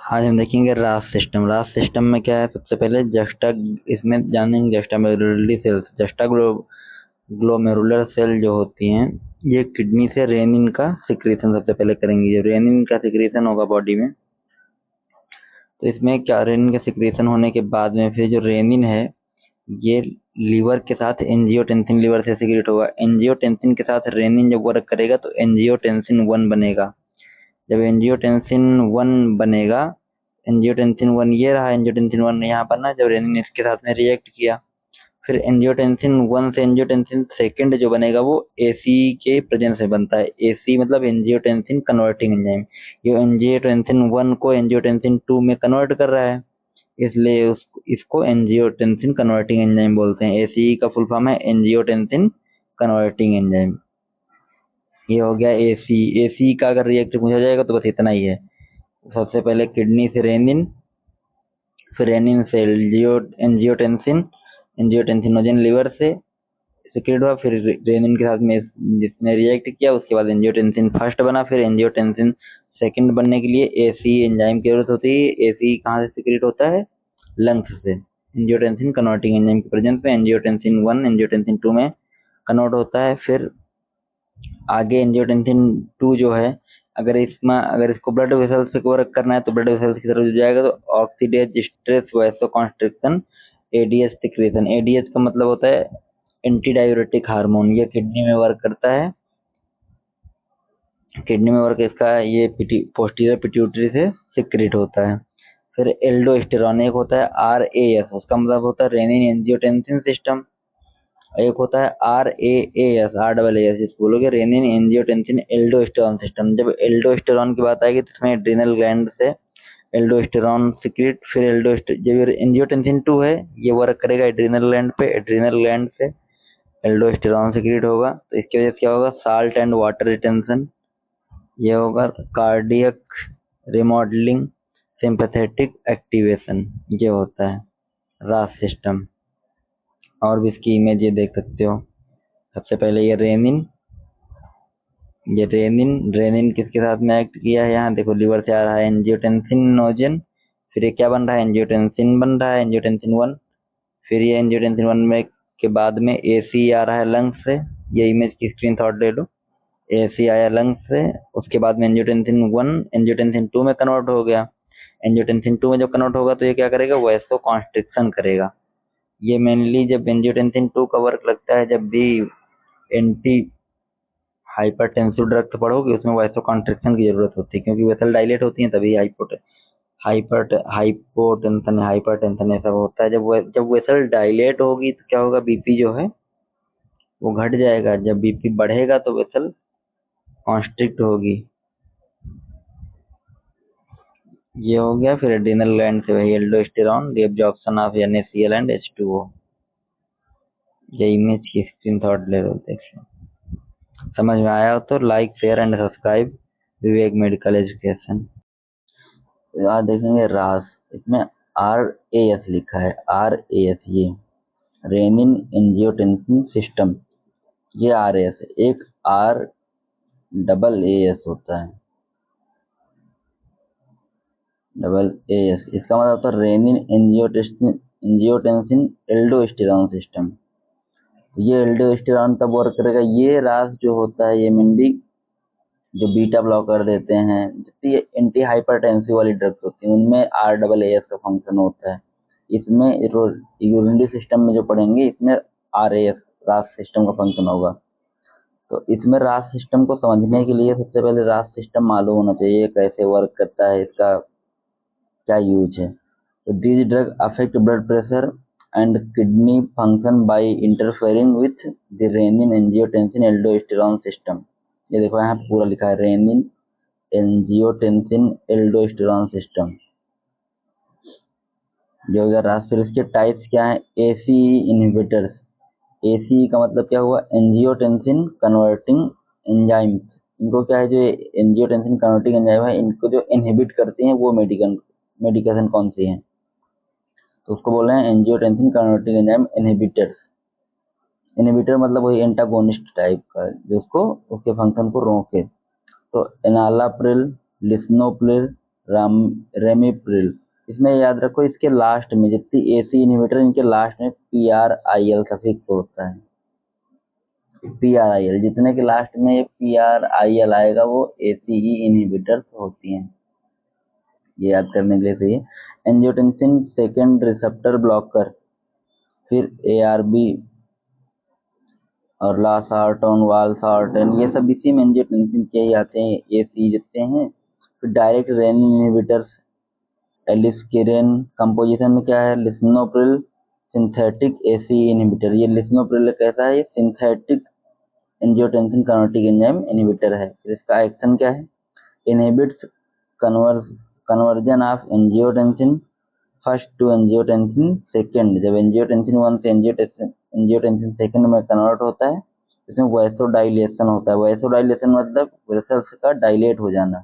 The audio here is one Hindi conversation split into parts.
आज हम देखेंगे रास सिस्टम। रास सिस्टम में क्या है, सबसे पहले जस्टा, इसमें जानेंगे जस्टामेरुलरी सेल्स। ग्लोमेरुलर सेल जो होती हैं, ये किडनी से रेनिन का सिक्रीशन सबसे पहले करेंगी। जो रेनिन का सिक्रीशन होगा बॉडी में, तो इसमें क्या, रेनिन का सिक्रीशन होने के बाद में फिर जो रेनिन है ये लीवर के साथ एंजियोटेंसिन लीवर से सिक्रेट होगा। एंजियोटेंसिन के साथ रेनिन जब वर्क करेगा तो एंजियोटेंसिन 1 बनेगा। जब एंजियोटेंसिन 1 बनेगा, एंजियोटेंसिन 1 ये रहा, एंजियोटेंसिन 1 यहाँ पर ना, जब रेनिन इसके साथ में रिएक्ट किया, फिर एंजियोटेंसिन 1 से एंजियोटेंसिन सेकंड जो बनेगा वो एसी के प्रेजेंस में बनता है। एसी मतलब एंजियोटेंसिन कन्वर्टिंग एंजाइम। ये एंजियोटेंसिन 1 को एंजियोटेंसिन 2 में कन्वर्ट कर रहा है, इसलिए इसको एंजियोटेंसिन कन्वर्टिंग एंजाइम बोलते हैं। एसी का फुल फॉर्म है एंजियोटेंसिन कन्वर्टिंग एंजाइम। ये हो गया एसी। एसी का अगर रिएक्ट पूछा जाएगा तो बस इतना ही है। सबसे पहले किडनी से रेनिन, फिर रेनिन से एंजियोटेंसिन, एंजियोटेंसिनोजन लीवर से सिक्रेट हुआ, फिर रेनिन के साथ में जिसने रिएक्ट किया उसके बाद एंजियोटेंसिन फर्स्ट बना। फिर एंजियोटेंसिन सेकंड बनने के लिए एसी एंजाइम की जरूरत होती है। एसी कहाँ से सिक्रेट होता है? लंग्स से। एंजियोटेंसिन कन्वर्टिंग एंजाइम की प्रेजेंस में एंजियोटेंसिन 1 एंजियोटेंसिन 2 में कन्वर्ट होता है। फिर आगे एंजियोटेंसिन 2 जो है, अगर इसको ब्लड वेसल्स से वर्क करना है तो ब्लड वेसल्स की तरफ जाएगा तो oxidase stress vasoconstriction ADH secretion. ADH का मतलब होता है एंटी डायूरेटिक हार्मोन। ये किडनी में वर्क करता है। किडनी में वर्क इसका ये पोस्टीरियर पिट्यूटरी से सिक्रेट होता है। फिर एल्डोस्टेरॉन एक होता है आरएएस, उसका मतलब होता है रेनिन एंजियोटेंसिन सिस्टम। एक होता है R A S, R double S, इसको बोलोगे रेनिन एंजियोटेंसिन एल्डोस्टेरॉन सिस्टम। जब एल्डोस्टेरॉन की बात आएगी तो इसमें एड्रिनल ग्लैंड से एल्डोस्टेरॉन सिक्रेट, फिर जब एंजियोटेंसिन 2 है ये वर्क करेगा एड्रिनल ग्लैंड पे, एड्रिनल ग्लैंड से एल्डोस्टेरॉन सिक्रेट होगा। तो इसकी वजह से क्या होगा? साल्ट एंड वाटर रिटेंशन, ये होगा कार्डियक रिमॉडलिंग, सिंपैथेटिक एक्टिवेशन, ये होता है रास सिस्टम। और भी इसकी इमेज ये देख सकते हो। सबसे पहले ये रेनिन किसके साथ में एक्ट किया है? यहाँ देखो लीवर से आ रहा है एंजियोटेंसिनोजन, फिर ये क्या बन रहा है? एंजियोटेंसिन बन रहा है, एंजियोटेंसिन 1। फिर ये एंजियोटेंसिन 1 में के बाद में एसी आ रहा है लंग्स से। ये इमेज की स्क्रीनशॉट ले लो। एसी आया लंग्स से, उसके बाद में एंजियोटेंसिन 1 एंजियोटेंसिन 2 में कन्वर्ट हो गया। एंजियोटेंसिन 2 में जब कन्वर्ट होगा तो ये क्या करेगा? वैसो कॉन्स्ट्रिक्शन करेगा। ये मेनली जब एंजियोटेंसिन 2 का वर्क लगता है, जब भी एंटी हाइपरटेंसिव ड्रग्स पढ़ोगे उसमें वैसो कॉन्ट्रिक्शन की जरूरत होती है, क्योंकि वेसल डायलेट होती है तभी हाइपरटेंशन ऐसा होता है। जब वेसल डायलेट होगी तो क्या होगा? बीपी जो है वो घट जाएगा। जब बीपी बढ़ेगा तो वेसल कॉन्स्ट्रिक्ट होगी। ये हो गया। फिर एड्रिनल ग्लैंड से वही aldosterone, reabsorption of NaCl and H2O। ये इमेज की स्क्रीनशॉट ले लो, देख लो। समझ में आया हो तो like share and subscribe Vivek medical education. आज देखेंगे रास। इसमें RAS लिखा है, RAS ये रेनिन एंजियोटेंसिन सिस्टम, ये RAS है। एक RAAS होता है, डबल AS, इसका मतलब होता है रेनिन एंजियोटेंसिन एल्डोस्टेरॉन सिस्टम। ये एल्डोस्टेरॉन तब वर्क करेगा। ये रास जो होता है ये मेनली जो बीटा ब्लॉकर देते हैं, जितनी एंटी हाइपरटेंसिव वाली ड्रग्स होती हैं उनमें RAAS का फंक्शन होता है। इसमें यूरिनरी सिस्टम में जो पढ़ेंगे इसमें RAS रास सिस्टम का फंक्शन होगा। तो इसमें रास सिस्टम को समझने के लिए सबसे पहले रास सिस्टम मालूम होना चाहिए, कैसे वर्क करता है, इसका क्या यूज है। तो these drug affect blood pressure and kidney function by interfering with the renin angiotensin aldosterone system। ये देखो यहाँ पे पूरा लिखा है रेनिन एंजियोटेंसिन एल्डोस्टेरॉन सिस्टम जो हो गया रास। फिर इसके टाइप्स क्या है? AC inhibitors. एसी का मतलब क्या हुआ? Angiotensin converting enzyme. इनको क्या है, जो एंजियोटेंसिन कन्वर्टिंग एंजाइम है इनको जो इनहिबिट करती हैं वो मेडिकेशन कौन सी है? तो उसको बोल रहे हैं angiotensin converting enzyme inhibitors. Inhibitor मतलब वही एंटागोनिस्ट टाइप का, जो उसको उसके फंक्शन को रोके। तो एनालाप्रिल, लिस्नोप्रिल, राम रेमिप्रिल। इसमें याद रखो इसके लास्ट में जितनी एसी इनहिबिटर इनके लास्ट में PRIL सफिक्स होता है। PRIL जितने के लास्ट में ये PRIL आएगा वो ACE इनहिबिटर्स होती हैं। ये याद करने के लिए सही है। एंजियोटेंसिन सेकेंड रिसेप्टर ब्लॉकर, फिर ARB और लासार्टन वालसार्टन, ये सब इसी में एंजियोटेंसिन के ही आते हैं, ACE जितने हैं। फिर डायरेक्ट रेनिन इनहिबिटर्स, एलिस्किरेन कंपोजिशन में क्या है, लिस्नोप्रिल सिंथेटिक ACE इनहिबिटर। ये लिस्नोप्रिल कैसा है, ये synthetic angiotensin converting enzyme inhibitor है। फिर इसका एक्शन क्या है, inhibits conversion of angiotensin first to angiotensin second. जब एंजियोटेंसिन 1 से एंजियोटेंसिन सेकेंड में कन्वर्ट होता है, इसमें वैसोडाइलेशन होता है। वैसोडाइलेशन मतलब वेसल्स का डायलेट हो जाना।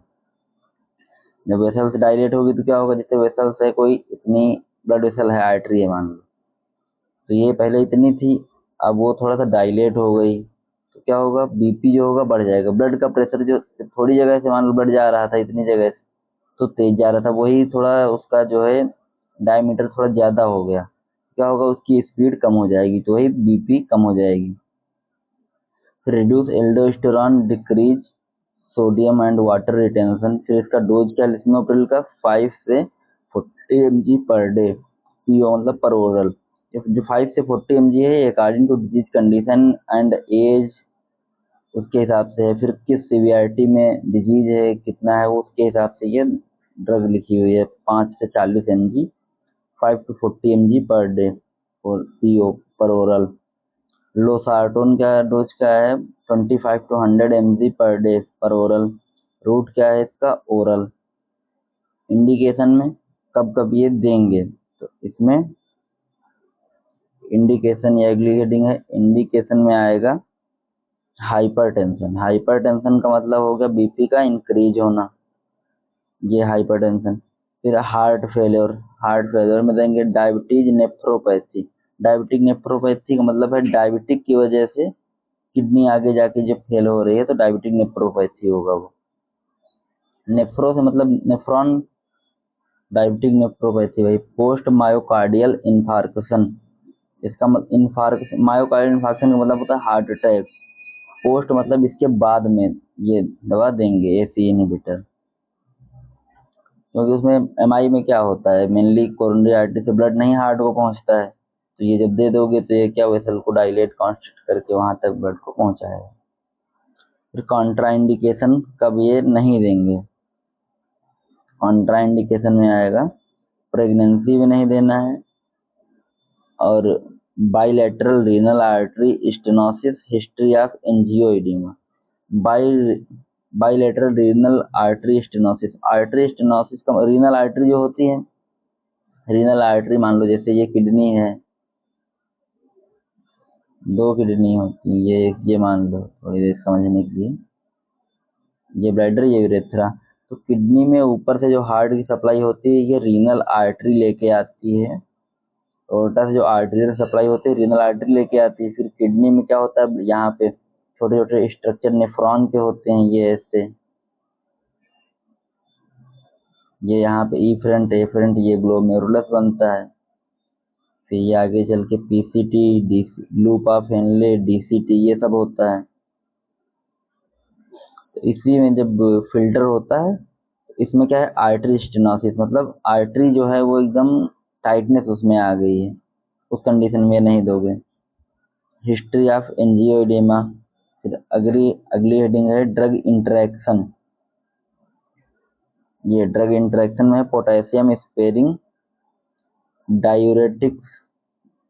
जब वेसल्स डायलेट होगी तो क्या होगा, जैसे वेसल्स है, कोई इतनी ब्लड वेसल है, आर्टरी है मान लो, तो ये पहले इतनी थी, अब वो थोड़ा सा डायलेट हो गई, तो क्या होगा, BP जो होगा बढ़ जाएगा। ब्लड का प्रेशर जो थोड़ी जगह से मान लो ब्लड जा रहा था इतनी जगह से, तो तेज जा रहा था, वही थोड़ा उसका जो है डायमीटर थोड़ा ज्यादा हो गया, क्या होगा, उसकी स्पीड कम हो जाएगी, तो वही BP कम हो जाएगी। फिर reduce aldosterone, decrease sodium and water retention. फिर इसका डोज क्या है, लिस्नोप्रिल का 5 से 40 mg पर डे, पीओ मतलब पर ओरल। जो 5 से 40 mg है, according to disease condition and age, उसके हिसाब से है। फिर किस सीवियरिटी में डिजीज है, कितना है, उसके हिसाब से ये ड्रग लिखी हुई है। 5 से 40 mg, 5 to 40 mg per day और पीओ पर ओरल। लोसार्टोन का डोज क्या है, 25 to 100 mg पर डे पर ओरल। रूट क्या है इसका, ओरल। इंडिकेशन में कब कब ये देंगे, तो इसमें इंडिकेशन, ये अगली हेडिंग है, इंडिकेशन में आएगा हाइपरटेंशन। हाइपरटेंशन का मतलब हो गया BP का इंक्रीज होना, ये हाइपरटेंशन। फिर हार्ट फेलियर, हार्ट फेलियर में देंगे डायबिटीज नेफ्रोपैथी। डायबिटिक नेफ्रोपैथी का मतलब है डायबिटिक की वजह से किडनी आगे जाके जब फेल हो रही है तो डायबिटिक नेफ्रोपैथी होगा वो। नेफ्रो से मतलब नेफ्रॉन, डायबिटिक नेफ्रोपैथी भाई। पोस्ट मायोकार्डियल इन्फार्क्शन, इसका मतलब इन्फार्क्शन, मायोकार्डियल इन्फार्क्शन का मतलब होता है हार्ट अटैक। पोस्ट मतलब इसके बाद में ये दवा देंगे ACE इनहिबिटर, क्योंकि उसमें MI में क्या होता है, मेनली कोरोनरी आर्टरी से ब्लड नहीं हार्ट को पहुंचता है, तो ये जब दे दोगे तो ये क्या, वेसल को डायलेट कॉन्स्ट्रिक्ट करके वहां तक ब्लड को पहुंचाएगा। फिर कॉन्ट्राइंडिकेशन कब ये नहीं देंगे, कॉन्ट्राइंडिकेशन में आएगा प्रेगनेंसी में नहीं देना है, और bilateral renal artery stenosis, history of angioedema. Bilateral renal artery stenosis, artery stenosis का, रीनल आर्टरी जो होती है, रीनल आर्टरी मान लो जैसे ये किडनी है, 2 किडनी होती है, ये मान लो थोड़ी देर समझने के लिए, ये ब्लैडर ये यूरेथ्रा। तो किडनी में ऊपर से जो हार्ट की सप्लाई होती है ये रीनल आर्टरी लेके आती है, ओर्टा से जो आर्टरियल सप्लाई होती है रीनल आर्टरी लेके आती है। फिर किडनी में क्या होता है, यहाँ पे छोटे छोटे स्ट्रक्चर नेफ्रॉन के होते हैं, ये ऐसे, ये यहाँ पे इफरेंट एफरेंट, ये ग्लोमेरुलस बनता है। फिर ये आगे चल के PCT, loop of Henle, DCT, ये सब होता है। तो इसी में जब फिल्टर होता है, इसमें क्या है, आर्टरी स्टेनोसिस, मतलब आर्टरी जो है वो एकदम टाइटनेस उसमें आ गई है, उस कंडीशन में नहीं दोगे। History of angioedema. फिर अगली अगली हेडिंग है ड्रग इंटरेक्शन। ये ड्रग इंटरेक्शन में potassium sparing diuretics.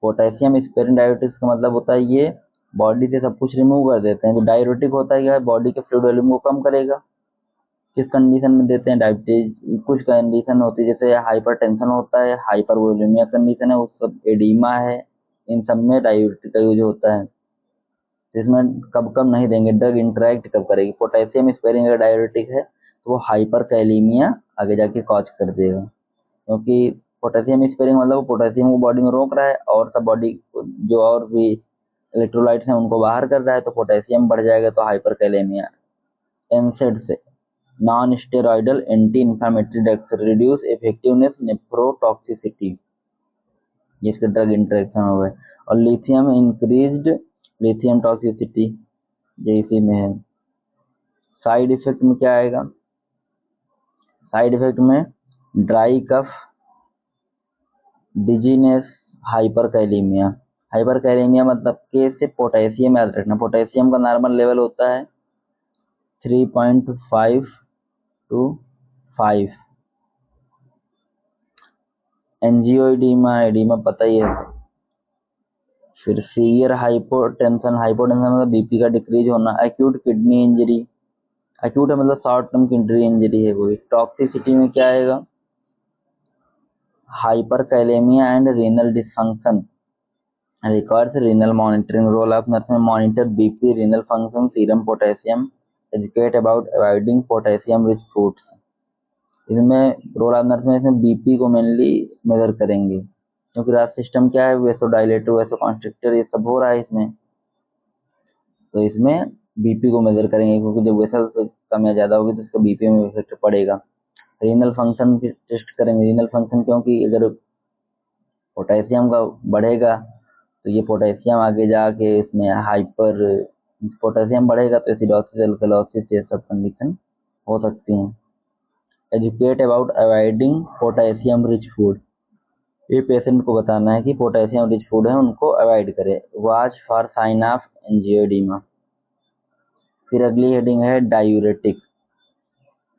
Potassium sparing diuretics का मतलब होता है ये बॉडी से सब कुछ रिमूव कर देते हैं। तो डायूरेटिक होता है क्या, बॉडी के फ्लूइड वॉल्यूम को कम करेगा। किस कंडीशन में देते हैं, डायबिटीज, कुछ कंडीशन होती है जैसे हाइपरटेंशन होता है, हाइपरवोलेमिया कंडीशन है, उस सब एडिमा है, इन सब में डायूरेटिक का यूज होता है। इसमें कब कब नहीं देंगे, ड्रग इंटरेक्ट कब करेगी, पोटेशियम स्पेरिंग अगर डायूरेटिक है तो वो हाइपर कैलीमिया आगे जाके कॉज कर देगा, क्योंकि पोटेशियम स्पेरिंग मतलब वो पोटेशियम को बॉडी में रोक रहा है और सब बॉडी जो और भी इलेक्ट्रोलाइट्स हैं उनको बाहर कर रहा है, तो पोटेशियम बढ़ जाएगा तो हाइपर कैलेमिया। एनसेड से non steroidal anti inflammatory drugs reduce effectiveness nephrotoxicity, जिसके ड्रग इंटरेक्शन हो गए। और लिथियम इंक्रीज्ड लिथियम टॉक्सिसिटी, ये इसी में है। साइड इफेक्ट में क्या आएगा? साइड इफेक्ट में dry cough, dizziness, hyperkalemia. Hyperkalemia मतलब कि इससे पोटेशियम याद रखना, पोटेशियम का नॉर्मल लेवल होता है 3.5 to 5। एंजियोइडीमा, एडीमा पता ही है। फिर सीवियर हाइपोटेंशन, हाइपोटेंशन मतलब बीपी का डिक्रीज होना। एक्यूट किडनी इंजरी, एक्यूट है मतलब शॉर्ट टर्म किडनी इंजरी है कोई। टॉक्सिसिटी में क्या आएगा? Hyperkalaemia and renal dysfunction, requires renal monitoring. Role of nurse में monitor BP, renal function, serum potassium, educate about avoiding potassium rich foods. इसमें रोल ऑफ नर्स में इसमें बीपी को मेनली मेजर करेंगे, क्योंकि रात सिस्टम क्या है, वेसोडाइलेटर, वेसोकॉन्स्ट्रिक्टर, ये सब हो रहा है इसमें, तो इसमें बीपी को मेजर करेंगे, क्योंकि जब वेसल कम या ज्यादा होगी तो उसका बीपी में इफेक्ट पड़ेगा। रीनल फंक्शन भी टेस्ट करेंगे। रीनल फंक्शन क्योंकि अगर पोटेशियम का बढ़ेगा तो ये पोटेशियम आगे जाके इसमें हाइपर, पोटेशियम बढ़ेगा तो एसिडोसिस, एल्कलोसिस, ये सब कंडीशन हो सकती हैं। Educate about avoiding potassium rich food, ये पेशेंट को बताना है कि पोटेशियम रिच फूड है उनको अवॉइड करें। Watch for sign of angioedema. फिर अगली हेडिंग है डायूरेटिक।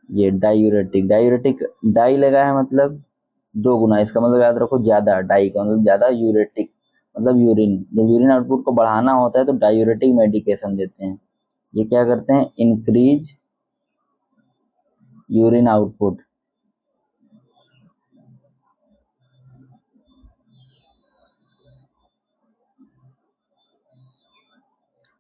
ये डायूरेटिक, डायूरेटिक डाई लगा है मतलब 2 गुना, इसका मतलब याद रखो ज्यादा, डाई का मतलब ज्यादा, यूरेटिक मतलब यूरिन। जब यूरिन आउटपुट को बढ़ाना होता है तो डायूरेटिक मेडिकेशन देते हैं। ये क्या करते हैं? Increase urine output.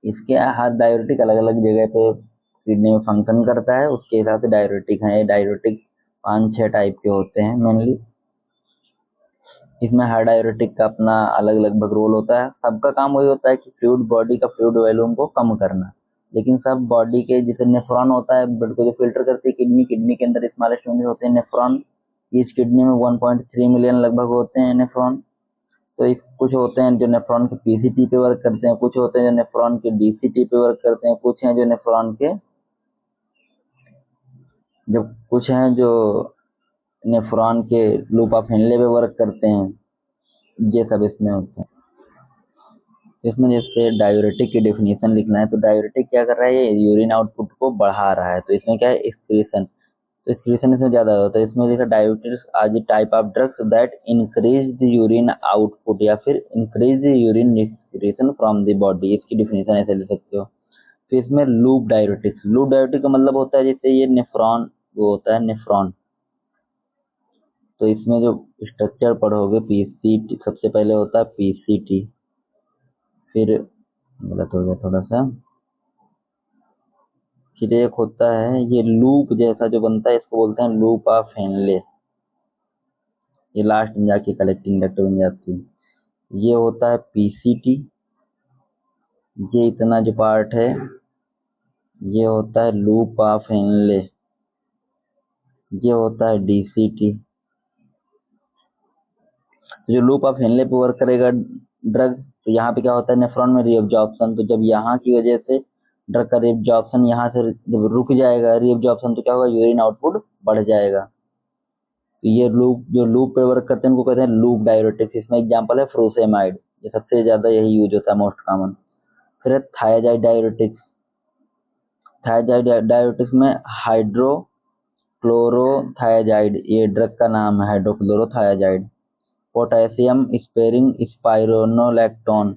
इसके हर डायूरेटिक अलग अलग जगह पे किडनी में फंक्शन करता है, उसके हिसाब से डायूरेटिक है। ये डायूरेटिक 5-6 टाइप के होते हैं मेनली। इसमें हर डायूरेटिक का अपना अलग लगभग रोल होता है। सबका काम वही होता है कि फ्लूइड, बॉडी का फ्लूइड वॉल्यूम को कम करना। लेकिन सब बॉडी के जैसे नेफ्रॉन होता है, ब्लड को जो फिल्टर करती है किडनी, किडनी के अंदर स्मॉलेस्ट यूनिट होते हैं नेफ्रॉन। इस किडनी में 1.3 मिलियन लगभग होते हैं नेफ्रॉन। तो एक कुछ होते हैं जो नेफ्रॉन के पीसीटी पे वर्क करते हैं, कुछ होते हैं जो नेफ्रॉन के डीसीटी पे वर्क करते हैं, कुछ हैं जो नेफ्रॉन के कुछ हैं जो नेफ्रॉन के लूप ऑफ हेनले पे वर्क करते हैं। ये सब इसमें होता है। इसमें जैसे डायूरेटिक की डेफिनेशन लिखना है, तो डायूरेटिक क्या कर रहा है? ये यूरिन आउटपुट को बढ़ा रहा है, तो इसमें क्या है? एक्सक्रीशन। तो एक्सक्रीशन इसमें ज्यादा होता है। इसमें लिखा diuretics are the type of drugs that increase the urine output या फिर increase the urine excretion from the body. इसकी डेफिनेशन ऐसे ले सकते हो। फिर इसमें लूप डायूरेटिक्स, लूप डायूरेटिक का मतलब होता है जैसे ये नेफ्रॉन, वो होता है नेफ्रॉन, तो इसमें जो स्ट्रक्चर पढ़ोगे पीसीटी, सबसे पहले होता है पीसीटी, फिर गलत हो गया थोड़ा सा, फिर एक होता है ये लूप जैसा जो बनता है, इसको बोलते हैं लूप ऑफ हेनले। ये लास्ट में जाके कलेक्टिंग डक्ट बन जाती है। ये होता है पीसीटी, ये इतना जो पार्ट है ये होता है लूप ऑफ हेनले। ये होता है डीसीटी। जो लूप ऑफ हेनले पे वर्क करेगा ड्रग, तो यहाँ पे क्या होता है? नेफ्रॉन में रीअब्जॉर्प्शन। तो जब यहाँ की वजह से ड्रग का रीअब्जॉर्प्शन यहाँ से जब रुक जाएगा रीअब्जॉर्प्शन, तो क्या होगा? यूरिन आउटपुट बढ़ जाएगा। तो ये लूप, जो लूप पे वर्क करते हैं उनको कहते हैं लूप डायूरेटिक्स। इसमें एग्जांपल है फ्रूसेमाइड, ये सबसे ज्यादा यही यूज होता है, मोस्ट कॉमन। फिर है थायाजाइड डायूरेटिक्स। थायाजाइड डायूरेटिक्स में हाइड्रोक्लोरोथायाजाइड, ये ड्रग का नाम है, hydrochlorothiazide. Potassium sparing spironolactone,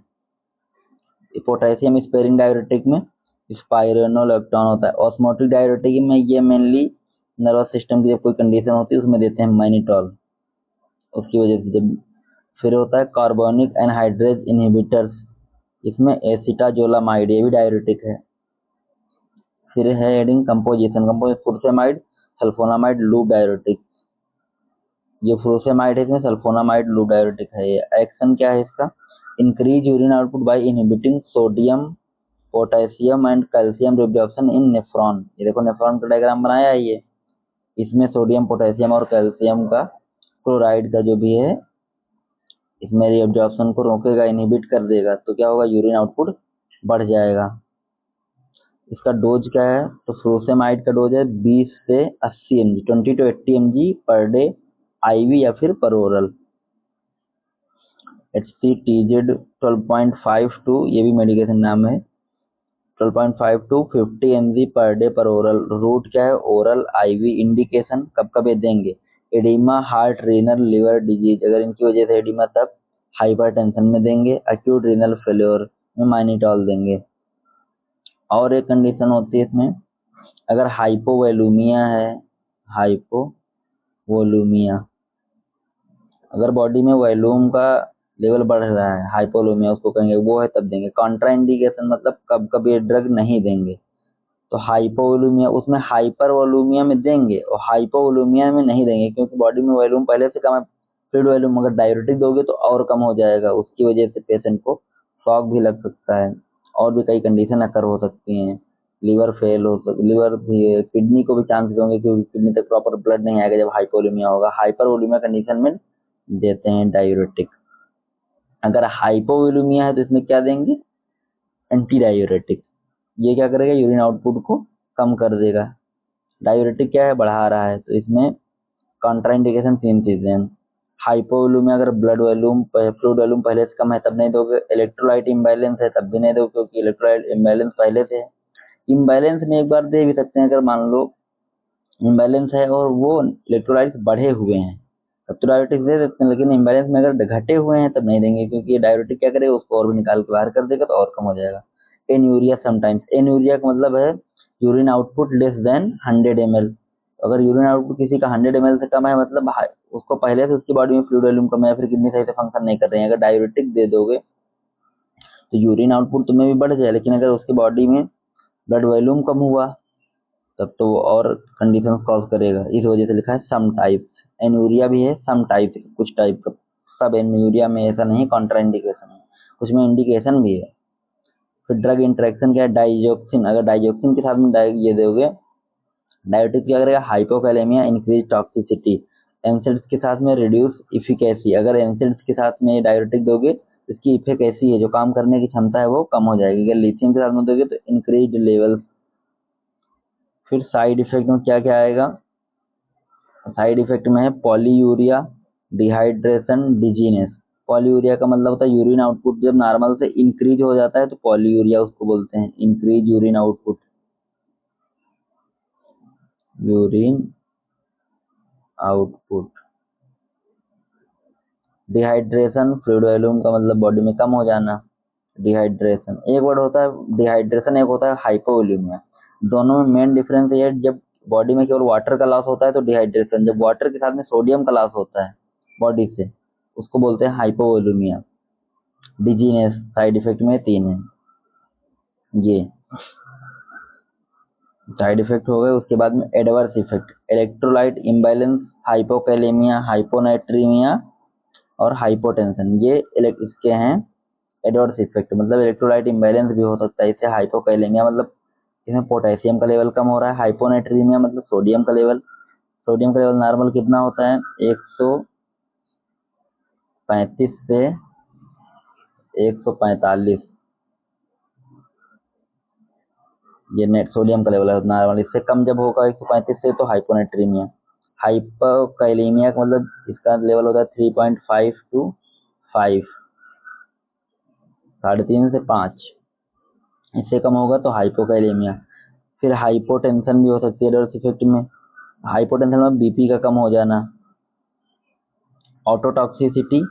potassium sparing diuretic में स्पाइरोनोलैक्टोन होता है। ऑस्मोटिक डायूरेटिक में ये मेनली नर्वस सिस्टम की जब कोई कंडीशन होती है उसमें देते हैं मैनिटॉल, उसकी वजह से जब। फिर होता है कार्बोनिक एनहाइड्रेज इनहिबिटर्स, इसमें एसिटाजोलामाइड, ये भी डायूरेटिक है। फिर है heading composition, furosemide, sulfonamide, loop diuretic. ये फ्रूसेमाइड है, इसमें सल्फोनामाइड लूप डायूरेटिक है। ये एक्शन क्या है इसका? Increase urine output by inhibiting sodium potassium and calcium reabsorption in nephron. ये देखो नेफ्रॉन का डायग्राम बनाया है ये, इसमें सोडियम पोटेशियम और कैल्शियम का क्लोराइड का जो भी है इसमें रिब्जॉर्प्शन को रोकेगा, इनहिबिट कर देगा, तो क्या होगा, यूरिन आउटपुट बढ़ जाएगा। इसका डोज क्या है, तो फ्लोसेमाइड का डोज है 20 से 80 mg, 20 to 80 mg per day IV या फिर पर ओरल। HCTZ 12.52 ये भी मेडिकेशन नाम है, 12.5 to 50 mg पर डे पर ओरल। रूट क्या है, ओरल आईवी। इंडिकेशन कब कब ये देंगे, oedema, heart, renal, liver disease, अगर इनकी वजह से एडिमा तब हाइपरटेंशन में देंगे, एक्यूट रीनल फेल्योर में माइनिटॉल देंगे। और एक कंडीशन होती है इसमें, अगर हाइपोवोलूमिया है, हाइपोवोलूमिया, अगर बॉडी में वॉल्यूम का लेवल बढ़ रहा है, हाइपोवोलूमिया उसको कहेंगे, वो है तब देंगे। कॉन्ट्राइंडिकेशन मतलब कब कब ये ड्रग नहीं देंगे, तो हाइपोवोलूमिया उसमें हाइपरवोलूमिया में देंगे और हाइपोवोलूमिया में नहीं देंगे, क्योंकि बॉडी में वॉल्यूम पहले से कम है, फ्लूइड वॉल्यूम। अगर डाययूरेटिक दोगे तो और कम हो जाएगा, उसकी वजह से पेशेंट को शॉक भी लग सकता है, और भी कई कंडीशन अकर हो सकती हैं, लिवर फेल हो सकता, लिवर भी, किडनी को भी चांसेस होंगे क्योंकि किडनी तक प्रॉपर ब्लड नहीं आएगा जब हाइपोवोलूमिया होगा। हाइपरवोलूमिया कंडीशन में देते हैं डाययूरेटिक। अगर हाइपोवोलूमिया है तो इसमें क्या देंगे, एंटी डाययूरेटिक। ये क्या करेगा, यूरिन आउटपुट को कम कर देगा। डाययूरेटिक क्या है, बढ़ा रहा है, तो इसमें कॉन्ट्राइंडिकेशन 3 चीजें हैं। हाइपोवोलूमिया अगर ब्लड वॉल्यूम, फ्लूइड वॉल्यूम पहले से कम है तब नहीं दोगे। इलेक्ट्रोलाइट इम्बैलेंस है तब भी नहीं दोगे, क्योंकि इलेक्ट्रोलाइट इम्बैलेंस पहले से है। इम्बैलेंस में एक बार दे भी सकते हैं, अगर मान लो इम्बैलेंस है और वो इलेक्ट्रोलाइट्स बढ़े हुए हैं तब तो डायरेटिक दे देते हैं, लेकिन इम्बैलेंस में अगर घटे हुए हैं तब नहीं देंगे, क्योंकि ये डायरेटिक क्या करेगा, उसको और भी निकाल के बाहर कर देगा तो और कम हो जाएगा। एन्यूरिया समटाइम्स, एन्यूरिया का मतलब है urine output less than 100 ml। अगर यूरिन आउटपुट किसी का 100 ml से कम है, मतलब उसको पहले से उसकी बॉडी में फ्लूइड वॉल्यूम कम है या फिर किडनी सही से फंक्शन नहीं कर रहे हैं, अगर डायरेटिक दे दोगे तो यूरिन आउटपुट तुम्हें भी बढ़ जाए, लेकिन अगर उसकी बॉडी में ब्लड वॉल्यूम कम हुआ तब तो वो और कंडीशन कॉज करेगा। इस वजह से लिखा है सम टाइप। एन्यूरिया भी है सम टाइप, कुछ टाइप का, सब एन्यूरिया में ऐसा नहीं कॉन्ट्राइंडिकेशन है, कुछ में इंडिकेशन भी है। फिर ड्रग इंटरेक्शन क्या है, डाइजोक्सिन, अगर डाइजोक्सिन के साथ में ये दोगे, डायरेटिक क्या करेगा, हाइपोकैलेमिया, इंक्रीज टॉक्सिसिटी। एनसेड्स के साथ में रिड्यूस इफिकेसी, अगर एनसेड्स के साथ में डायरेटिक दोगे तो इसकी इफिकेसी है, जो काम करने की क्षमता है वो कम हो जाएगी। अगर लिथियम के साथ में दोगे तो इंक्रीज लेवल। फिर साइड इफेक्ट में क्या क्या आएगा, साइड इफेक्ट में है पॉलीयूरिया, डिहाइड्रेशन, डिजीनेस। पॉलीयूरिया का मतलब होता है यूरिन आउटपुट जब नॉर्मल से इंक्रीज हो जाता है तो पॉलीयूरिया उसको बोलते हैं, increase urine output, urine output. Dehydration, fluid volume का मतलब बॉडी में कम हो जाना, डिहाइड्रेशन। एक वर्ड होता है डिहाइड्रेशन, एक होता है हाइपोवोलूमिया। दोनों में मेन डिफरेंस ये है, जब बॉडी में केवल वाटर का लॉस होता है तो डिहाइड्रेशन, जब वाटर के साथ में सोडियम का लॉस होता है बॉडी से उसको बोलते हैं हाइपोवोलूमिया। डिजीनेस साइड इफेक्ट में 3 है, ये साइड इफेक्ट हो गए। उसके बाद में adverse effect, electrolyte imbalance, hypokalaemia, hyponatraemia और हाइपोटेंशन, ये इसके हैं एडवर्स इफेक्ट। मतलब इलेक्ट्रोलाइट इम्बैलेंस भी हो सकता है इससे, हाइपोकैलेमिया मतलब इसमें पोटेशियम का लेवल कम हो रहा है, हाइपोनाइट्रीमिया मतलब सोडियम का लेवल, सोडियम का लेवल नॉर्मल कितना होता है, 135 से 145, ये नेट सोडियम का लेवल है नॉर्मल। इससे कम जब होगा 135 से तो हाइपोनाइट्रीमिया। हाइपोकैलेमिया का मतलब इसका लेवल होता है 3.5 to 5, 3.5 से 5, इससे कम होगा तो हाइपोकैलेमिया। फिर हाइपोटेंशन भी हो सकती है एडवर्स इफेक्ट में, हाइपोटेंशन में बीपी का कम हो जाना। ऑटोटॉक्सिसिटी,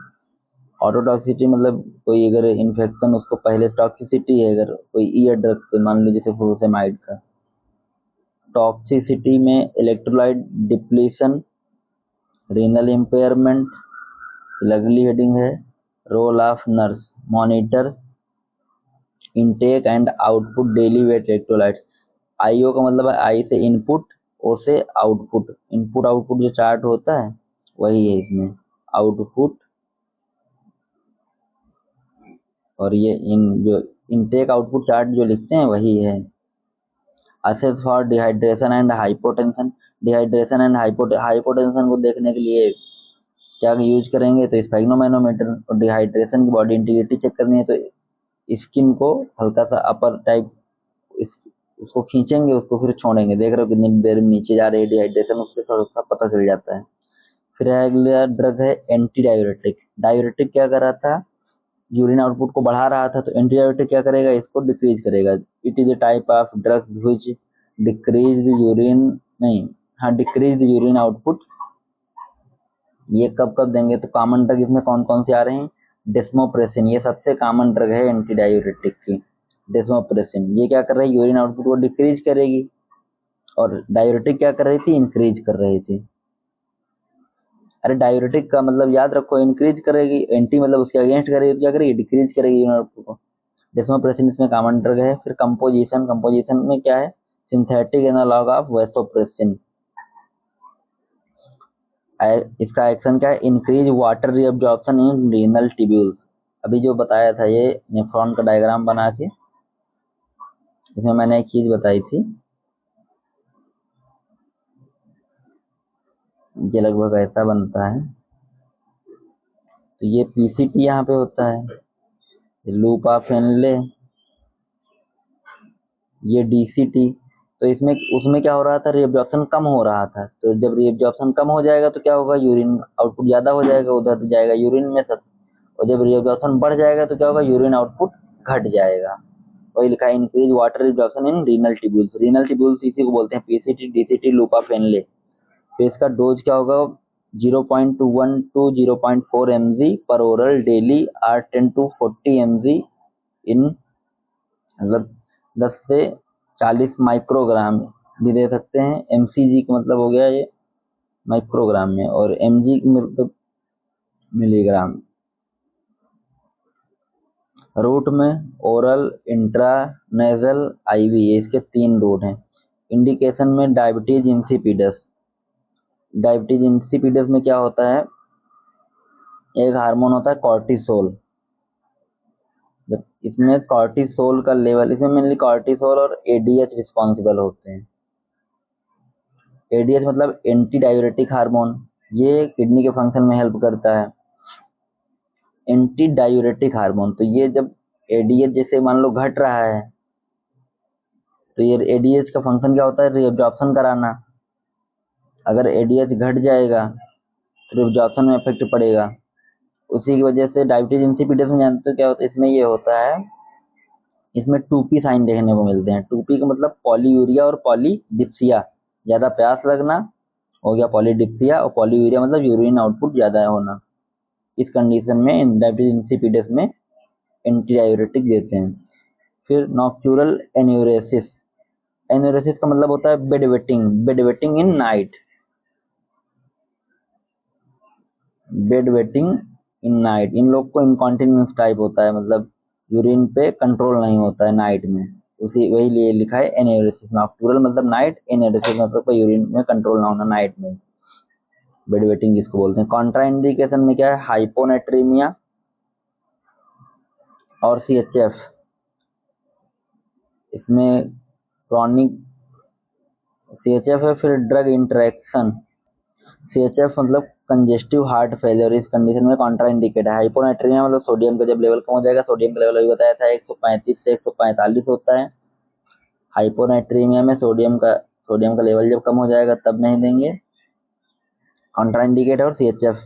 ऑटोटॉक्सिसिटी मतलब कोई अगर इन्फेक्शन उसको पहले टॉक्सिसिटी है, अगर कोई ईयर ड्रग से मान लो जैसे फ्लोसेमाइड का। टॉक्सिसिटी में इलेक्ट्रोलाइट डिप्लीशन, रीनल इम्पेयरमेंट, अगली हेडिंग है role of nurse, monitor intake and output daily weight electrolytes. IO का मतलब है आई से इनपुट, ओ से आउटपुट, इनपुट आउटपुट जो चार्ट होता है वही है इसमें, आउटपुट और ये इन जो इनटेक आउटपुट चार्ट जो लिखते हैं वही है। Assess for dehydration and hypotension, dehydration and hypotension को देखने के लिए क्या यूज करेंगे, तो स्फेग्नोमैनोमीटर। और डिहाइड्रेशन की बॉडी इंटीग्रिटी चेक करनी है तो स्किन को हल्का सा अपर टाइप उसको खींचेंगे, उसको फिर छोड़ेंगे, देख रहे हो कितनी देर में नीचे जा रही है डिहाइड्रेशन, उससे थोड़ा सा पता चल जाता है। फिर अगला ड्रग है एंटी डायूरेटिक। डायूरेटिक क्या कर रहा था, यूरिन आउटपुट को बढ़ा रहा था, तो एंटी डायूरेटिक क्या करेगा, इसको डिक्रीज करेगा। It is a type of drug which decrease urine, नहीं हाँ, डिक्रीज यूरिन आउटपुट। ये कब कब देंगे, तो कॉमन ड्रग इसमें कौन कौन से आ रहे हैं, डेस्मोप्रेसिन, ये सबसे कॉमन ड्रग है एंटी डायूरेटिक की। डेस्मोप्रेसिन ये क्या कर रही है, यूरिन आउटपुट को डिक्रीज करेगी, और डायूरेटिक क्या कर रही थी, इंक्रीज कर रही थी। अरे डायूरेटिक का मतलब याद रखो, इंक्रीज करेगी, एंटी मतलब उसके अगेंस्ट करेगी, तो क्या करेगी, डिक्रीज करेगी यूरिन आउटपुट को। डेस्मोप्रेसिन इसमें कॉमन ड्रग है। फिर कंपोजिशन, कंपोजिशन में क्या है, सिंथेटिक एनालॉग ऑफ वेसोप्रेसिन। इसका एक्शन क्या है, इंक्रीज वाटर रीअब्जॉर्प्शन इन रीनल ट्यूब्यूल्स। अभी जो बताया था ये नेफ्रॉन का डायग्राम बना के, इसमें मैंने एक चीज बताई थी, ये लगभग ऐसा बनता है। तो ये पीसीटी यहाँ पे होता है, लूप ऑफ हेनले, ये डीसीटी। तो इसमें उसमें क्या हो रहा था, रीअब्जॉर्प्शन कम हो रहा था, तो जब रीअब्जॉर्प्शन कम हो जाएगा तो क्या होगा, यूरिन आउटपुट ज्यादा हो जाएगा, उधर जाएगा यूरिन में सब। और जब रीअब्जॉर्प्शन बढ़ जाएगा तो क्या होगा, यूरिन आउटपुट घट जाएगा। वही लिखा है, इंक्रीज वाटर रीअब्जॉर्प्शन इन रीनल ट्यूब्यूल्स। रीनल ट्यूब्यूल्स इसी को बोलते हैं PCT DCT loop of Henle. तो इसका डोज क्या होगा, 0.21 टू 0.4 mg पर ओरल डेली, और 10 टू 40 mg इन, मतलब 10 से 40 माइक्रोग्राम भी दे सकते हैं। एमसीजी का मतलब हो गया ये माइक्रोग्राम में, और एमजी मतलब मिलीग्राम। रूट में ओरल, इंट्रानेजल, आईवी, इसके 3 रूट हैं। इंडिकेशन में डायबिटीज इंसिपिडस। डायबिटीज इंसिपिडस में क्या होता है, एक हार्मोन होता है कॉर्टिसोल। जब इसमें कॉर्टिसोल का लेवल, इसमें मेनली कॉर्टिसोल और एडीएच रिस्पॉन्सिबल होते हैं। एडीएच मतलब एंटी डायूरेटिक हार्मोन, ये किडनी के फंक्शन में हेल्प करता है। एंटी डायूरेटिक हार्मोन, तो ये जब एडीएच जैसे मान लो घट रहा है, तो ये एडीएच का फंक्शन क्या होता है, रीअब्जॉर्प्शन कराना। अगर एडीएच घट जाएगा तो रीअब्जॉर्प्शन में इफेक्ट पड़ेगा। उसी की वजह से डायबिटीज इंसिपिडस में जानते हो क्या होता है, इसमें ये होता है, इसमें 2p साइन देखने को मिलते हैं। 2p का मतलब पॉलीयूरिया और पॉलीडिप्सिया, ज्यादा प्यास लगना हो गया पॉलीडिप्सिया, और पॉलीयूरिया मतलब यूरिन आउटपुट ज्यादा होना। इस कंडीशन में डायबिटीज इंसिपिडस में एंटी डायूरेटिक देते हैं। फिर नॉक्चुरल एन्यूरेसिस। एन्यूरेसिस का मतलब होता है bed wetting, bed wetting in night, bed wetting in night. इन लोग को इनकॉन्टिनेंस टाइप होता है, मतलब यूरिन पे कंट्रोल नहीं होता है नाइट में, उसी वही लिए लिखा है एन्यूरेसिस। नॉक्टूरल मतलब नाइट, एन्यूरेसिस मतलब यूरिन में कंट्रोल ना होना नाइट में, बेड वेटिंग जिसको बोलते हैं। कॉन्ट्रा इंडिकेशन में क्या है, हाइपोनेट्रीमिया और सीएचएफ। इसमें क्रॉनिक सीएचएफ है। फिर ड्रग इंटरेक्शन, सीएचएफ मतलब कंजेस्टिव हार्ट फेलियर, इस कंडीशन में कॉन्ट्रा इंडिकेट है। हाइपोनेट्रीमिया मतलब सोडियम का जब लेवल कम हो जाएगा, सोडियम का लेवल अभी बताया था 135 से 145 होता है। हाइपोनेट्रीमिया में सोडियम का लेवल जब कम हो जाएगा तब नहीं देंगे। कॉन्ट्रा इंडिकेट और सीएचएफ।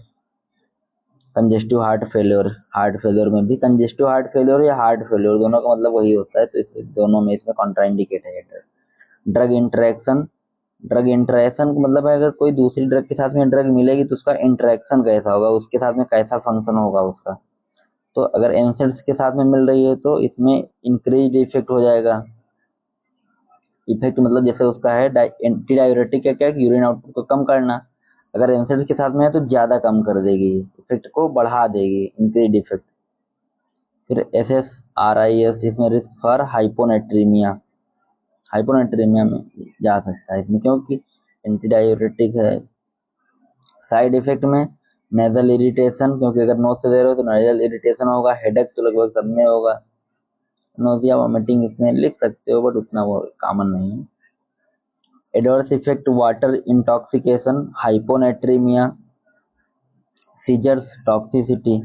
कंजेस्टिव हार्ट फेलियर में भी, कंजेस्टिव हार्ट फेलियर या हार्ट फेलियर दोनों का मतलब वही होता है, तो इस दोनों में इसमें कॉन्ट्रा इंडिकेट है। ड्रग इंटरेक्शन, ड्रग इंटरेक्शन का मतलब है अगर कोई दूसरी ड्रग के साथ में ड्रग मिलेगी तो उसका इंटरेक्शन कैसा होगा, उसके साथ में कैसा फंक्शन होगा उसका। तो अगर एंसिड्स के साथ में मिल रही है तो इसमें इंक्रीज इफेक्ट हो जाएगा। इफेक्ट मतलब जैसे उसका है एंटी डायूरेटिक का क्या, यूरिन आउटपुट को कम करना, अगर एंसिड्स के साथ में है तो ज्यादा कम कर देगी, इफेक्ट को बढ़ा देगी, इंक्रीज इफेक्ट। फिर S S R I S, इसमें रिस्क फॉर हाइपोनेट्रीमिया, हाइपोनेट्रीमिया में जा सकता है इसमें, क्योंकि एंटी डायूरेटिक है। साइड इफेक्ट में नेजल इरिटेशन, क्योंकि अगर नोज से दे रहे हो तो नेजल इरिटेशन होगा। हेडेक तो लगभग सब में होगा, नोजिया वॉमिटिंग इसमें लिख सकते हो, बट उतना वो कॉमन नहीं है। Adverse effect water intoxication, hyponatremia, seizures, toxicity.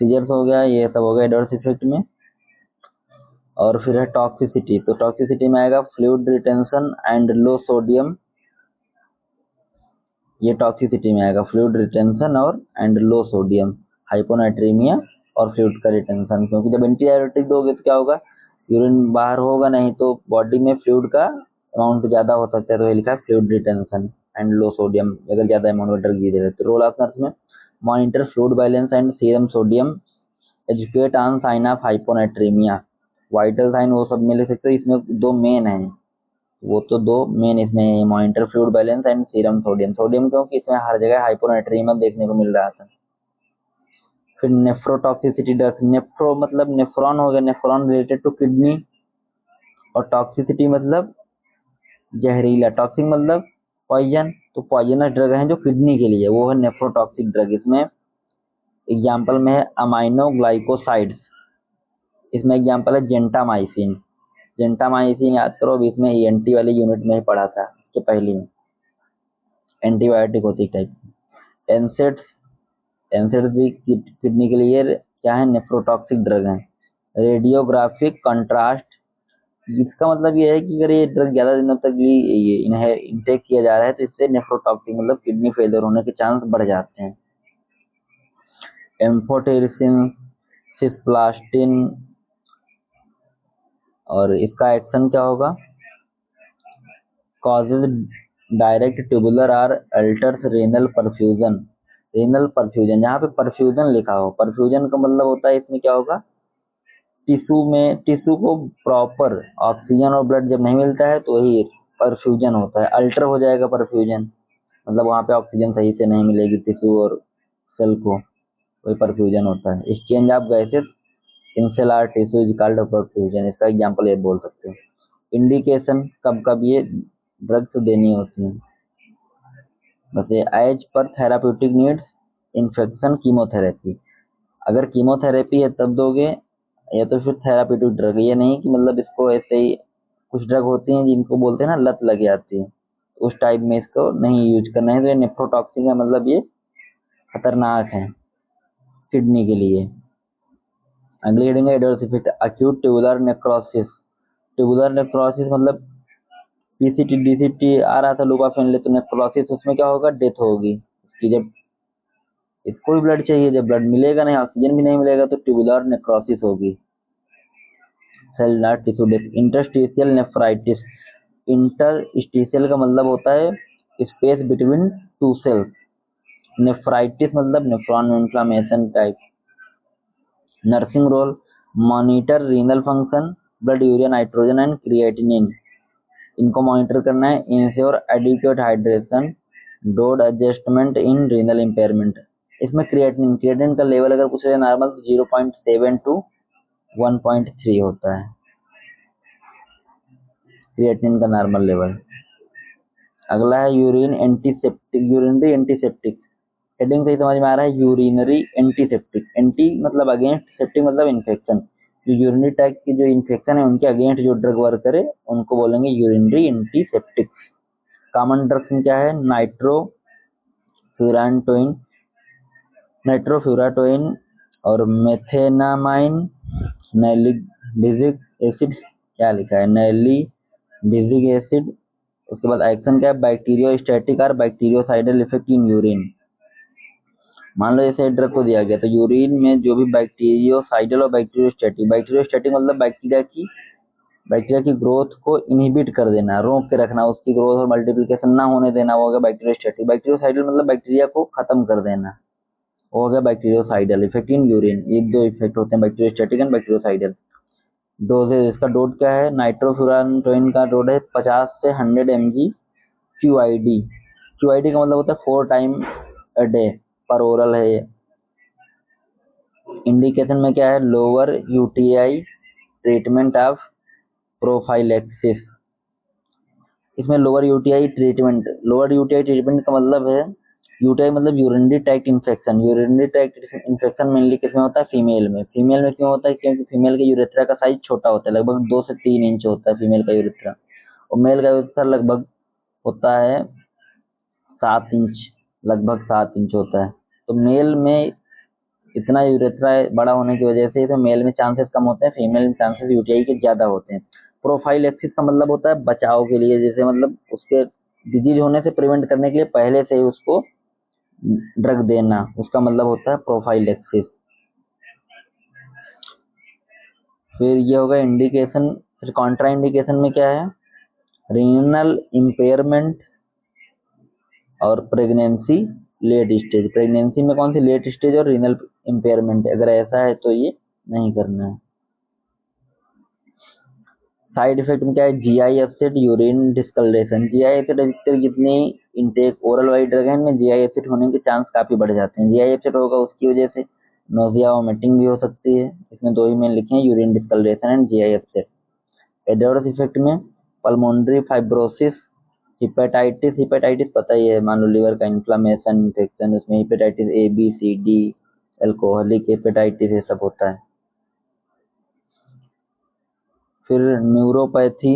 Seizures हो गया, ये सब हो गया एडवर्स इफेक्ट में। और फिर है टॉक्सिसिटी, तो टॉक्सिसिटी में आएगा fluid retention and low sodium. ये टॉक्सिसिटी में आएगा, फ्लूइड रिटेंशन और एंड लो सोडियम, हाइपोनाइट्रीमिया और फ्लूइड का रिटेंशन। क्योंकि जब एंटीबायोटिक दोगे तो क्या होगा, यूरिन बाहर होगा नहीं, तो बॉडी में फ्लूइड का अमाउंट ज्यादा हो सकता है, तो ये लिखा है fluid retention and low sodium, अगर ज्यादा अमाउंट में ड्रग दे रहे। तो रोल ऑफ नर्स में monitor fluid balance and serum sodium, educate on sign of hyponatraemia, vital sign वो सब में ले सकते हो। इसमें दो मेन है, वो तो दो मेन इसमें, monitor fluid balance and serum sodium. Sodium क्योंकि इसमें हर जगह हाइपोनाइट्रीमिया देखने को मिल रहा था। फिर नेफ्रोटॉक्सिसिटी ड्रग्स, नेफ्रो मतलब नेफ्रॉन हो गया, नेफ्रॉन रिलेटेड टू किडनी, और टॉक्सिसिटी मतलब जहरीला, टॉक्सिक मतलब पॉइजन, तो पॉइजनस ड्रग है जो किडनी के लिए, वो है नेफ्रोटॉक्सिक ड्रग। इसमें एग्जाम्पल में है अमाइनो ग्लाइकोसाइड्स, इसमें एग्जाम्पल है जेंटामाइसिन। जेंटामाइसिन याद करो, अभी इसमें ईएनटी वाली यूनिट में ही पढ़ा था कि पहली में एंटीबायोटिक होती टाइप। एनसेड्स, एनसेड्स भी किडनी के लिए क्या है, नेफ्रोटॉक्सिक ड्रग है। रेडियोग्राफिक कंट्रास्ट, इसका मतलब ये है कि अगर ये ड्रग ज्यादा दिनों तक ये इन्हें इंटेक किया जा रहा है तो इससे नेफ्रोटॉक्सिक मतलब किडनी फेलियर होने के चांस बढ़ जाते हैं। एम्फोटेरिसिन, सिस्प्लास्टिन, और इसका एक्शन क्या होगा, causes direct tubular or alters renal perfusion। Renal perfusion, जहाँ पे परफ्यूजन लिखा हो, परफ्यूजन का मतलब होता है इसमें क्या होगा, टिश्यू में, टिश्यू को प्रॉपर ऑक्सीजन और ब्लड जब नहीं मिलता है तो वही परफ्यूजन होता है। अल्टर हो जाएगा परफ्यूजन, मतलब वहाँ पे ऑक्सीजन सही से नहीं मिलेगी टिश्यू और सेल को, वही परफ्यूजन होता है। Exchange of gases in cell or tissue is called perfusion, इसका एग्जांपल ये बोल सकते हो। इंडिकेशन, कब कब ये ड्रग्स देनी होती है, बस ये एज पर थेराप्यूटिक नीड्स, इन्फेक्शन, कीमोथेरेपी। अगर कीमोथेरेपी है तब दोगे, या तो फिर थेराप्यूटिक ड्रग। ये नहीं कि मतलब इसको ऐसे ही, कुछ ड्रग होती हैं जिनको बोलते हैं ना लत लग जाती है, उस टाइप में इसको नहीं यूज करना है। तो ये नेफ्रोटॉक्सिक है, मतलब ये खतरनाक है किडनी के लिए। अगली हेडिंग है adverse effect, acute tubular necrosis. Tubular necrosis मतलब पीसीटी डीसीटी आ रहा था लुबाफेनले, तो नेक्रोसिस उसमें क्या होगा, डेथ होगी कि जब इसको भी ब्लड चाहिए, जब ब्लड मिलेगा नहीं, ऑक्सीजन भी नहीं मिलेगा, तो ट्यूबुलर नेक्रोसिस होगी। Cellular tissue death. Interstitial nephritis, interstitial का मतलब होता है space between two cells, nephritis मतलब nephron inflammation type. Nursing role, monitor renal function, blood urea nitrogen and creatinine, इनको मॉनिटर करना है। Ensure adequate hydration, dose adjustment in renal impairment. इसमें क्रिएटिनिन, क्रिएटिनिन का लेवल अगर पूछे नॉर्मल तो 0.7 टू 1.3 होता है क्रिएटिनिन का नॉर्मल लेवल। अगला है urine antiseptic, urinary antiseptic. Heading से ही समझ में आ रहा है, यूरिनरी एंटीसेप्टिक। एंटी मतलब अगेंस्ट, सेप्टिक मतलब इन्फेक्शन। जो यूरिनरी ट्रैक्ट की जो इन्फेक्शन है उनके अगेंस्ट जो ड्रग वर्क करे उनको बोलेंगे यूरिनरी एंटीसेप्टिक। कॉमन ड्रग्स में क्या है, नाइट्रोफ्यूराटोइन, नाइट्रोफ्यूराटोइन और मेथेनामाइन, नैलिडिजिक एसिड, क्या लिखा है, नैलिडिजिक एसिड। उसके बाद एक्शन क्या है, बैक्टीरियोस्टैटिक और बैक्टीरियोसाइडल इफेक्ट इन यूरिन। मान लो जैसे ड्रग को दिया गया तो यूरिन में जो भी बैक्टीरियोसाइडल और बैक्टीरियोस्टैटिक, बैक्टीरियोस्टैटिक मतलब बैक्टीरिया की ग्रोथ को इनहिबिट कर देना, रोक के रखना, उसकी ग्रोथ और मल्टीप्लिकेशन ना होने देना, वो हो गया बैक्टीरियोस्टैटिक। बैक्टीरियोसाइडल मतलब बैक्टीरिया को खत्म कर देना, वो हो गया बैक्टीरियोसाइडल इफेक्ट इन यूरिन। ये दो इफेक्ट होते हैं, बैक्टीरियोस्टैटिक एंड बैक्टीरियोसाइडल। डोजेज, इसका डोज क्या है, नाइट्रोफ्यूराटोइन का डोज है 50 से 100 mg क्यूआईडी। क्यूआईडी का मतलब होता है 4 टाइम अ डे पर ओरल है ये। इंडिकेशन में क्या है, lower UTI, treatment of prophylaxis. इसमें lower UTI treatment, lower UTI treatment का मतलब है यूटीआई मतलब urinary tract infection. Urinary tract infection mainly किसमें होता है? फीमेल में। फीमेल में क्यों होता है? क्योंकि फीमेल के यूरेथ्रा का साइज छोटा होता है, लगभग 2 से 3 इंच होता है फीमेल का यूरेथ्रा, और मेल का यूरेथ्रा लगभग होता है 7 इंच, लगभग 7 इंच होता है। तो मेल में इतना यूरेथ्रा बड़ा होने की वजह से तो मेल में चांसेस कम होते हैं, फीमेल में चांसेस यूटीआई के ज्यादा होते हैं। प्रोफाइलैक्सिस का मतलब होता है बचाव के लिए, जैसे मतलब उसके डिजीज होने से प्रिवेंट करने के लिए पहले से ही उसको ड्रग देना, उसका मतलब होता है प्रोफाइलैक्सिस। फिर ये होगा इंडिकेशन। फिर कॉन्ट्रा इंडिकेशन में क्या है? रीनल इम्पेयरमेंट और प्रेगनेंसी लेट स्टेज। प्रेगनेंसी में कौन सी लेट स्टेज और रीनल इम्पेयरमेंट, अगर ऐसा है तो ये नहीं करना है। साइड इफेक्ट में क्या है? GI acid, urine discoloration. GI acid अधिकतर जितनी इनटेक ओरल वाली ड्रग है इनमें जीआई एसिड होने के चांस काफी बढ़ जाते हैं। जीआई एसिड होगा उसकी वजह से नोजिया वोमिटिंग भी हो सकती है। इसमें दो ही मेन लिखे हैं, urine discoloration and GI acid. Adverse effect में पल्मोनरी फाइब्रोसिस, हिपेटाइटिस। हिपेटाइटिस पता ही है, मान लो लीवर का इन्फ्लामेशन, इन्फेक्शन, उसमें hepatitis A B C D, alcoholic hepatitis, ये सब होता है। फिर न्यूरोपैथी।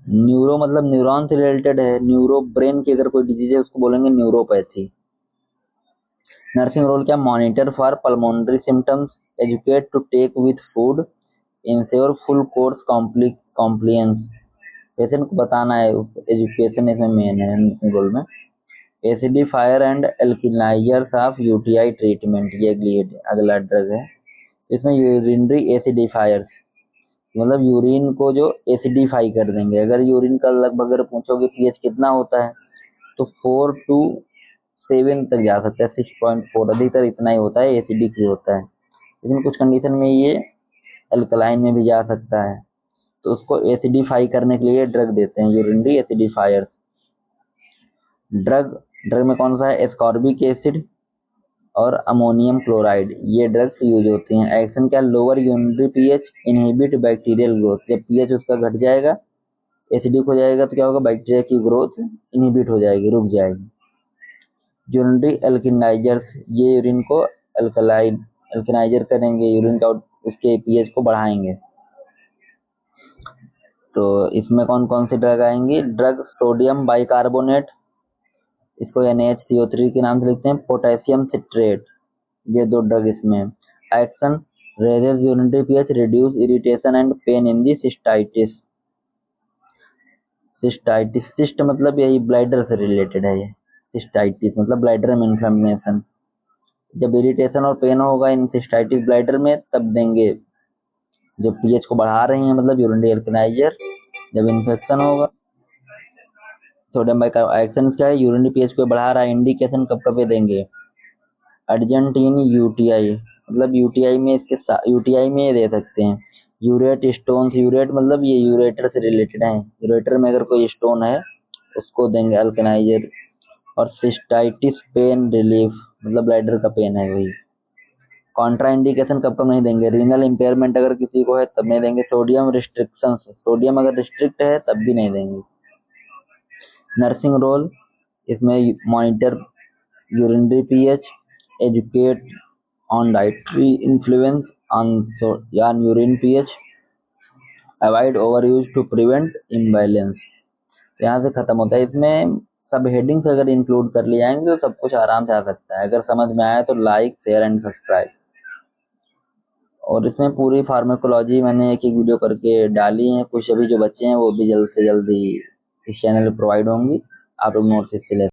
न्यूरो मतलब न्यूरॉन से रिलेटेड है। न्यूरो ब्रेन की अगर कोई डिजीज है उसको बोलेंगे न्यूरोपैथी। नर्सिंग रोल क्या? Monitor for pulmonary symptoms, educate to take with food, ensure full course compliance. Patient को बताना है, एजुकेशन इसमें मेन है नर्सिंग रोल में। Acidifier and alkalinizers of UTI treatment, ये अगला ड्रग है। इसमें यूरिनरी एसिडिफायर्स मतलब यूरिन को जो एसिडिफाई कर देंगे। अगर यूरिन का लगभग अगर पूछोगे पीएच कितना होता है तो 4 to 7 तक जा सकता है, 6.4 अधिकतर इतना ही होता है, एसिडिक ही होता है। लेकिन कुछ कंडीशन में ये अल्कलाइन में भी जा सकता है, तो उसको एसिडिफाई करने के लिए ड्रग देते हैं, यूरिनरी एसिडिफायर्स। ड्रग ड्रग में कौन सा है? एस्कॉर्बिक एसिड और अमोनियम क्लोराइड, ये ड्रग्स यूज होती हैं। एक्शन क्या? Lower urinary pH, inhibit bacterial growth. जब पीएच उसका घट जाएगा, एसिडिक हो जाएगा, तो क्या होगा? बैक्टीरिया की ग्रोथ इनहिबिट हो जाएगी, रुक जाएगी। यूरिनरी एल्किनाइजर्स, ये यूरिन को एल्कनाइजर करेंगे, यूरिन का उसके पीएच को बढ़ाएंगे। तो इसमें कौन कौन सी ड्रग आएंगी? ड्रग सोडियम बाइकार्बोनेट, इसको NaHCO3 के नाम से लिखते हैं। पोटेशियम सिट्रेट, ये दो ड्रग इसमें। Action raises urinary pH, reduce irritation and pain in the cystitis. Cystitis, cyst मतलब यही ब्लैडर से रिलेटेड है ये। सिस्टाइटिस मतलब ब्लैडर में इन्फ्लेमेशन। जब इरिटेशन और पेन होगा इन सिस्टाइटिस ब्लैडर में तब देंगे जो पीएच को बढ़ा रही हैं, मतलब यूरिनरी एल्कनाइजर। जब इन्फेक्शन होगा सोडियम बाइकार्बोनेट। एक्शन क्या है? यूरिनरी पीएच को बढ़ा रहा है। इंडिकेशन कब कब देंगे? अर्जेंट इन यूटीआई, मतलब यूटीआई में यूटीआई में दे सकते हैं। यूरेट स्टोन, यूरेट मतलब ये यूरेटर से रिलेटेड है, यूरेटर में अगर कोई स्टोन है उसको देंगे अल्कनाइजर। और सिस्टाइटिस पेन रिलीफ मतलब ब्लैडर का पेन है वही। कॉन्ट्रा इंडिकेशन कब कब नहीं देंगे? रीनल इम्पेयरमेंट अगर किसी को है तब नहीं देंगे। सोडियम रिस्ट्रिक्शन, सोडियम अगर रिस्ट्रिक्ट है तब भी नहीं देंगे। नर्सिंग रोल इसमें monitor urinary pH, educate on dietary influence on urine pH, avoid overuse to prevent imbalance। यहाँ से खत्म होता है। इसमें सब हेडिंग्स अगर इंक्लूड कर लिए जाएंगे तो सब कुछ आराम से आ सकता है। अगर समझ में आया तो लाइक शेयर एंड सब्सक्राइब। और इसमें पूरी फार्माकोलॉजी मैंने एक एक वीडियो करके डाली है, कुछ अभी जो बच्चे हैं वो भी जल्द से जल्द ही इस चैनल पर प्रोवाइड होंगी, आप लोग नोट्स इससे ले